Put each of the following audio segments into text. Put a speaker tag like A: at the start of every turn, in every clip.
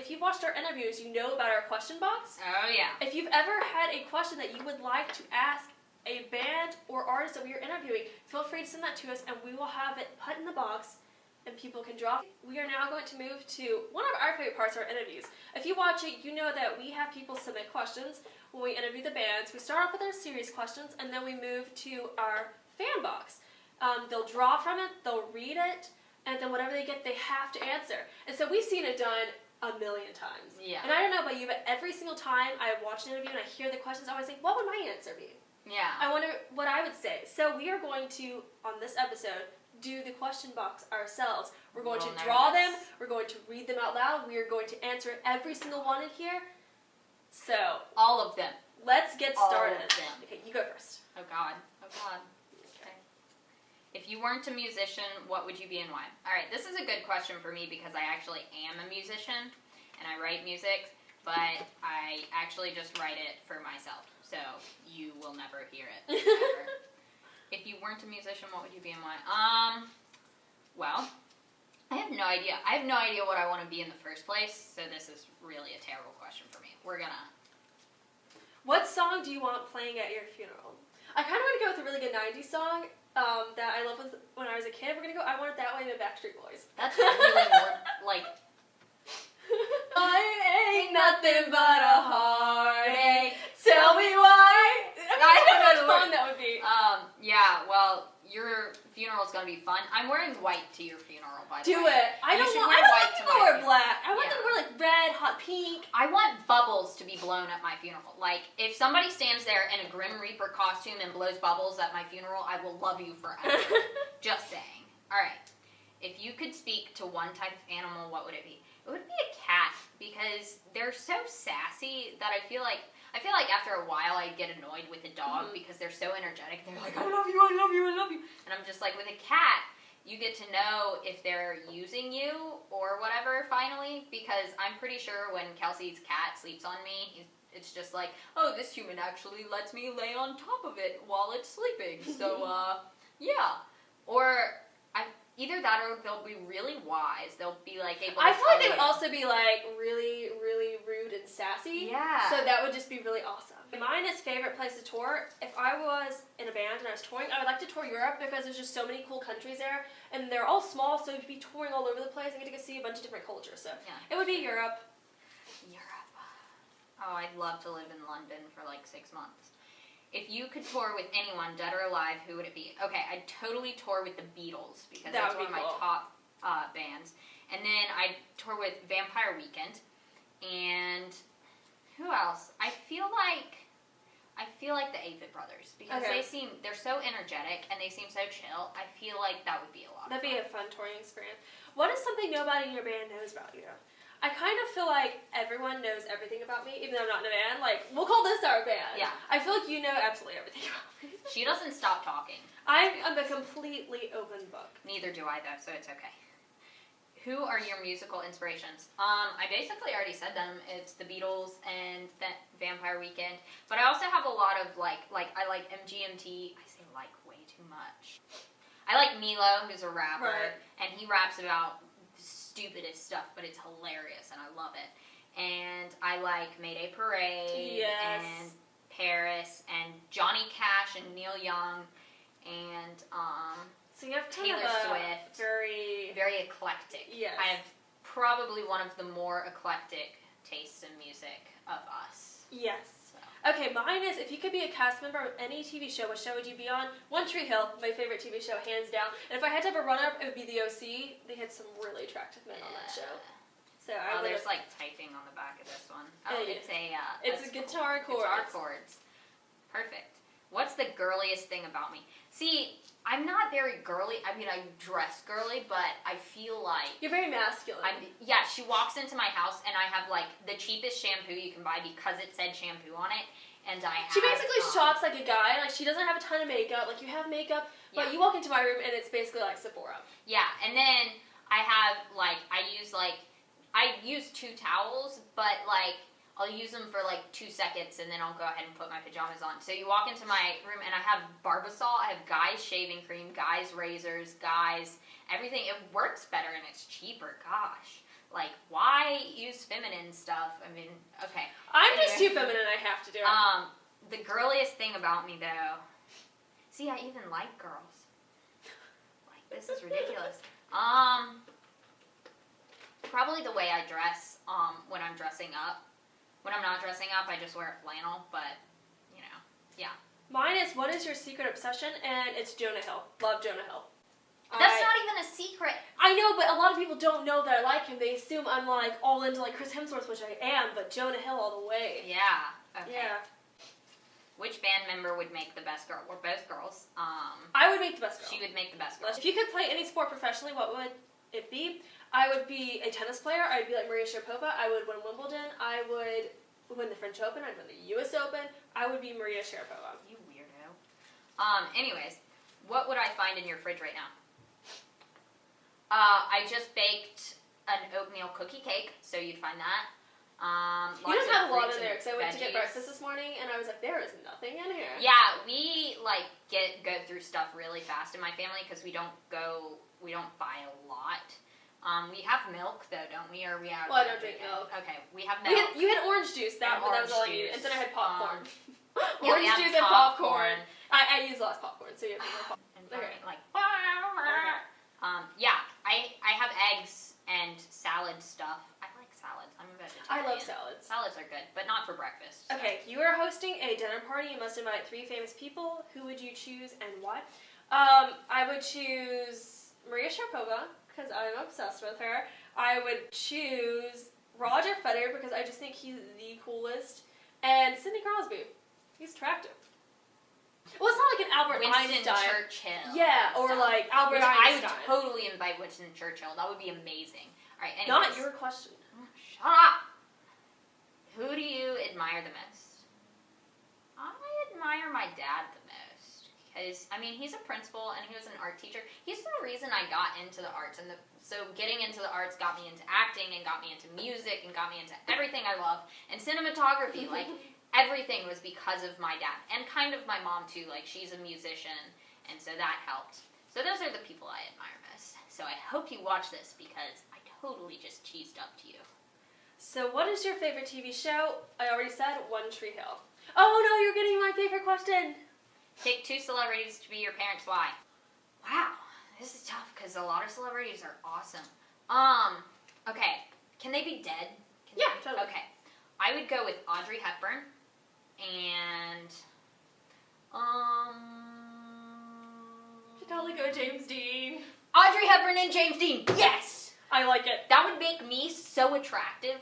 A: if you've watched our interviews, you know about our question box.
B: Oh, yeah.
A: If you've ever had a question that you would like to ask a band or artist that we are interviewing, feel free to send that to us, and we will have it put in the box, and people can draw. We are now going to move to one of our favorite parts of our interviews. If you watch it, you know that we have people submit questions when we interview the bands. We start off with our series questions, and then we move to our fan box. They'll draw from it, they'll read it, and then whatever they get, they have to answer. And so we've seen it done a million times.
B: Yeah.
A: And I don't know about you, but every single time I watch an interview and I hear the questions, I always think, what would my answer be?
B: Yeah.
A: I wonder what I would say. So we are going to, on this episode, do the question box ourselves. We're going to draw them, we're going to read them out loud, we are going to answer every single one in here. So.
B: All of them.
A: Let's get started.
B: All of them.
A: Okay, you go first.
B: Oh, God. Oh, God. Okay. If you weren't a musician, what would you be and why? All right, this is a good question for me because I actually am a musician and I write music, but I actually just write it for myself. So you will never hear it. Ever. If you weren't a musician, what would you be and why? Well, I have no idea. I have no idea what I want to be in the first place, so this is really a terrible question for me. We're gonna...
A: What song do you want playing at your funeral? I kind of want to go with a really good 90s song that I loved when I was a kid. We're going to go I Want It That Way by Backstreet Boys.
B: That's really more, like...
A: I ain't nothing but a heartache. Tell me why. I don't know how fun that would be.
B: Yeah, well, your funeral's gonna be fun. I'm wearing white to your funeral, by the way.
A: Do it. I don't want people to wear black. I want them to wear like red, hot pink.
B: I want bubbles to be blown at my funeral. Like, if somebody stands there in a Grim Reaper costume and blows bubbles at my funeral, I will love you forever. Just saying. Alright. If you could speak to one type of animal, what would it be? It would be a cat, because they're so sassy that I feel like after a while I get annoyed with a dog because they're so energetic. They're like, I love you, I love you, I love you. And I'm just like, with a cat, you get to know if they're using you or whatever finally, because I'm pretty sure when Kelsey's cat sleeps on me, it's just like, oh, this human actually lets me lay on top of it while it's sleeping. So, yeah. Or... Either that or they'll be really wise. They'll be like able to
A: I feel like they would also be like really, really rude and sassy.
B: Yeah.
A: So that would just be really awesome. Mine is favorite place to tour. If I was in a band and I was touring, I would like to tour Europe because there's just so many cool countries there. And they're all small, so you'd be touring all over the place and get to go see a bunch of different cultures. So it would be Europe.
B: Europe. Oh, I'd love to live in London for like 6 months. If you could tour with anyone, dead or alive, who would it be? Okay, I'd totally tour with the Beatles, because that's one of my top bands. And then I'd tour with Vampire Weekend. And who else? I feel like the Aphid Brothers, because they're so energetic and they seem so chill. I feel like that would be a lot of fun.
A: That'd be a fun touring experience. What is something nobody in your band knows about you? I kind of feel like everyone knows everything about me, even though I'm not in a band. Like, we'll call this our band.
B: Yeah.
A: I feel like you know absolutely everything about me.
B: She doesn't stop talking.
A: I'm a completely open book.
B: Neither do I, though, so it's okay. Who are your musical inspirations? I basically already said them. It's the Beatles and Vampire Weekend. But I also have a lot of, like I like MGMT. I say like way too much. I like Milo, who's a rapper, and he raps about stupidest stuff, but it's hilarious and I love it. And I like Mayday Parade and Paris and Johnny Cash and Neil Young and
A: so you have
B: Taylor Swift.
A: Very
B: eclectic.
A: Yes.
B: I have probably one of the more eclectic tastes in music of us.
A: Yes. Okay, mine is, if you could be a cast member of any TV show, what show would you be on? One Tree Hill, my favorite TV show, hands down. And if I had to have a runner-up, it would be The OC. They had some really attractive men on that show. So
B: there's like typing on the back of this one. Oh, it's
A: a guitar chords.
B: Guitar chords. Perfect. What's the girliest thing about me? See, I'm not very girly. I mean, I dress girly, but I feel like...
A: You're very masculine.
B: She walks into my house and I have like the cheapest shampoo you can buy because it said shampoo on it. And
A: she basically shops like a guy. Like, she doesn't have a ton of makeup. Like, you have makeup, but you walk into my room and it's basically like Sephora.
B: Yeah, and then I have like, I use 2 towels, but like, I'll use them for like 2 seconds and then I'll go ahead and put my pajamas on. So you walk into my room and I have Barbasol, I have Guys shaving cream, Guys razors, Guys everything. It works better and it's cheaper, gosh. Like, why use feminine stuff? I mean, okay.
A: I'm just too feminine, I have to do it.
B: The girliest thing about me, though... See, I even like girls. Like, this is ridiculous. Probably the way I dress when I'm dressing up. When I'm not dressing up, I just wear a flannel, but, you know, yeah.
A: Mine is, what is your secret obsession? And it's Jonah Hill. Love Jonah Hill.
B: That's not even a secret.
A: I know, but a lot of people don't know that I like him. They assume I'm, like, all into, like, Chris Hemsworth, which I am, but Jonah Hill all the way.
B: Yeah. Okay.
A: Yeah.
B: Which band member would make the best girl? We're both girls.
A: I would make the best girl.
B: She would make the best girl.
A: If you could play any sport professionally, what would it be? I would be a tennis player. I'd be like Maria Sharapova. I would win Wimbledon. I would win the French Open. I'd win the U.S. Open. I would be Maria Sharapova.
B: You weirdo. Anyways, what would I find in your fridge right now? I just baked an oatmeal cookie cake, so you'd find that.
A: You don't have a lot in there, because I went to get breakfast this morning, and I was like, there is nothing in here.
B: Yeah, we, like, go through stuff really fast in my family, because we don't buy a lot. We have milk, though, don't we? Or we have...
A: Well, I don't drink milk.
B: Okay, we have milk.
A: You had orange juice, that was all I needed, and then I had popcorn.
B: Yeah,
A: orange juice and popcorn. I use less popcorn, so you have to more popcorn.
B: And like, yeah, I have eggs and salad stuff. I like salads. I'm a vegetarian.
A: I love salads.
B: Salads are good, but not for breakfast. So.
A: Okay, you are hosting a dinner party. You must invite 3 famous people. Who would you choose and why? I would choose Maria Sharapova, because I'm obsessed with her. I would choose Roger Federer, because I just think he's the coolest. And Sidney Crosby. He's attractive. Well, it's not like an Albert
B: Winston
A: Einstein.
B: Churchill.
A: Yeah, or like Albert Einstein.
B: I would totally invite Winston Churchill. That would be amazing. All right, anyways.
A: Not your question.
B: Shut up. Who do you admire the most? I admire my dad the most. Because, I mean, he's a principal and he was an art teacher. He's the reason I got into the arts. So getting into the arts got me into acting and got me into music and got me into everything I love. And cinematography, like... Everything was because of my dad, and kind of my mom too, like she's a musician, and so that helped. So those are the people I admire most. So I hope you watch this, because I totally just cheesed up to you.
A: So what is your favorite TV show? I already said One Tree Hill. Oh no, you're getting my favorite question!
B: Pick 2 celebrities to be your parents, why? Wow, this is tough, because a lot of celebrities are awesome. Okay, can they be dead?
A: Totally.
B: Okay, I would go with Audrey Hepburn. And,
A: should totally go James Dean.
B: Audrey Hepburn and James Dean, yes!
A: I like it.
B: That would make me so attractive.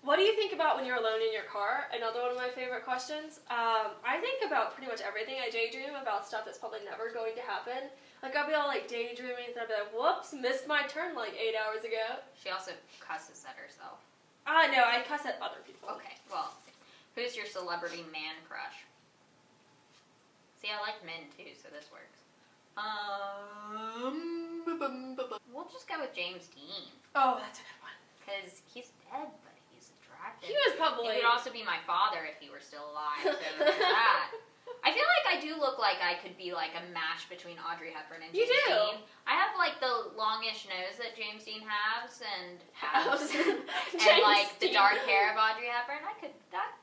A: What do you think about when you're alone in your car? Another one of my favorite questions. I think about pretty much everything. I daydream about stuff that's probably never going to happen. Like, I'll be all, like, daydreaming, and I'll be like, whoops, missed my turn, like, 8 hours ago.
B: She also cusses at herself.
A: No, I cuss at other people.
B: Okay, well... Who's your celebrity man crush? See, I like men too, so this works. We'll just go with James Dean.
A: Oh, that's a good one.
B: Because he's dead, but he's attractive.
A: He was probably...
B: He would also be my father if he were still alive, so there's that. I feel like I do look like I could be like a mash between Audrey Hepburn and James Dean. I have like the longish nose that James Dean has, and like the dark hair of Audrey Hepburn. I could that.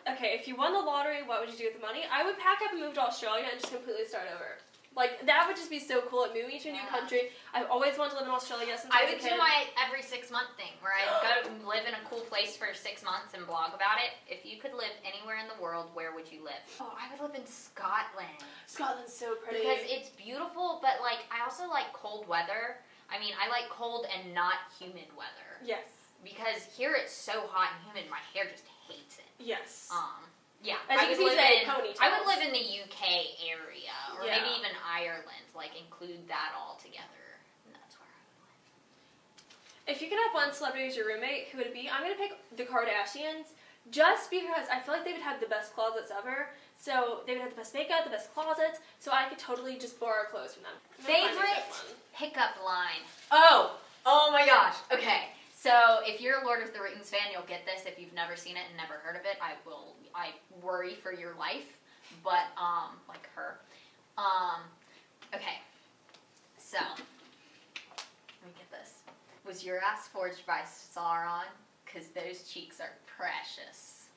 A: Okay, if you won the lottery, what would you do with the money? I would pack up and move to Australia and just completely start over. Like, that would just be so cool. Like, moving to a new country. I've always wanted to live in Australia since I was a kid.
B: I would do my every 6-month thing, where I'd go live in a cool place for 6 months and blog about it. If you could live anywhere in the world, where would you live? Oh, I would live in Scotland.
A: Scotland's so pretty.
B: Because it's beautiful, but, like, I also like cold weather. I mean, I like cold and not humid weather.
A: Yes.
B: Because here it's so hot and humid, my hair just hates it.
A: Yes.
B: Yeah,
A: I would
B: live in the UK area, or maybe even Ireland, like include that all together, and that's where I would live.
A: If you could have one celebrity as your roommate, who would it be? I'm going to pick the Kardashians, just because I feel like they would have the best closets ever, so they would have the best makeup, the best closets, so I could totally just borrow clothes from them.
B: Favorite pickup line? Oh my gosh, okay. So, if you're a Lord of the Rings fan, you'll get this. If you've never seen it and never heard of it, I worry for your life. But, like her. Okay. So, let me get this. Was your ass forged by Sauron? Because those cheeks are precious.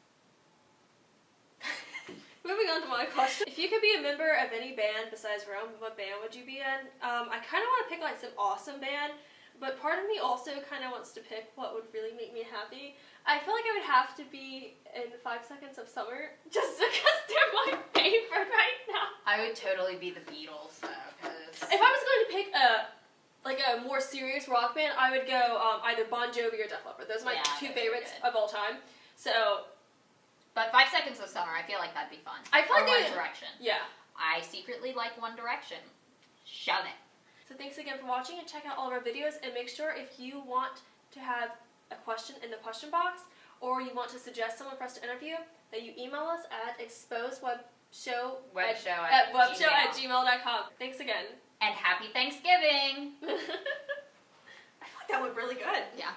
A: Moving on to my question. If you could be a member of any band besides Rome, what band would you be in? I kind of want to pick like some awesome band, but part of me also kind of wants to pick what would really make me happy. I feel like I would have to be in 5 Seconds of Summer, just because they're my favorite right now.
B: I would totally be the Beatles, though, because...
A: If I was going to pick a more serious rock band, I would go either Bon Jovi or Def Leppard. Those are my two favorites of all time. So...
B: But 5 Seconds of Summer, I feel like that'd be fun.
A: I feel like
B: One Direction.
A: Yeah.
B: I secretly like One Direction. Shove it.
A: So thanks again for watching, and check out all of our videos, and make sure if you want to have a question in the question box, or you want to suggest someone for us to interview, that you email us at exposedwebshow@gmail.com. Thanks again.
B: And happy Thanksgiving!
A: I feel like that went really good.
B: Yeah.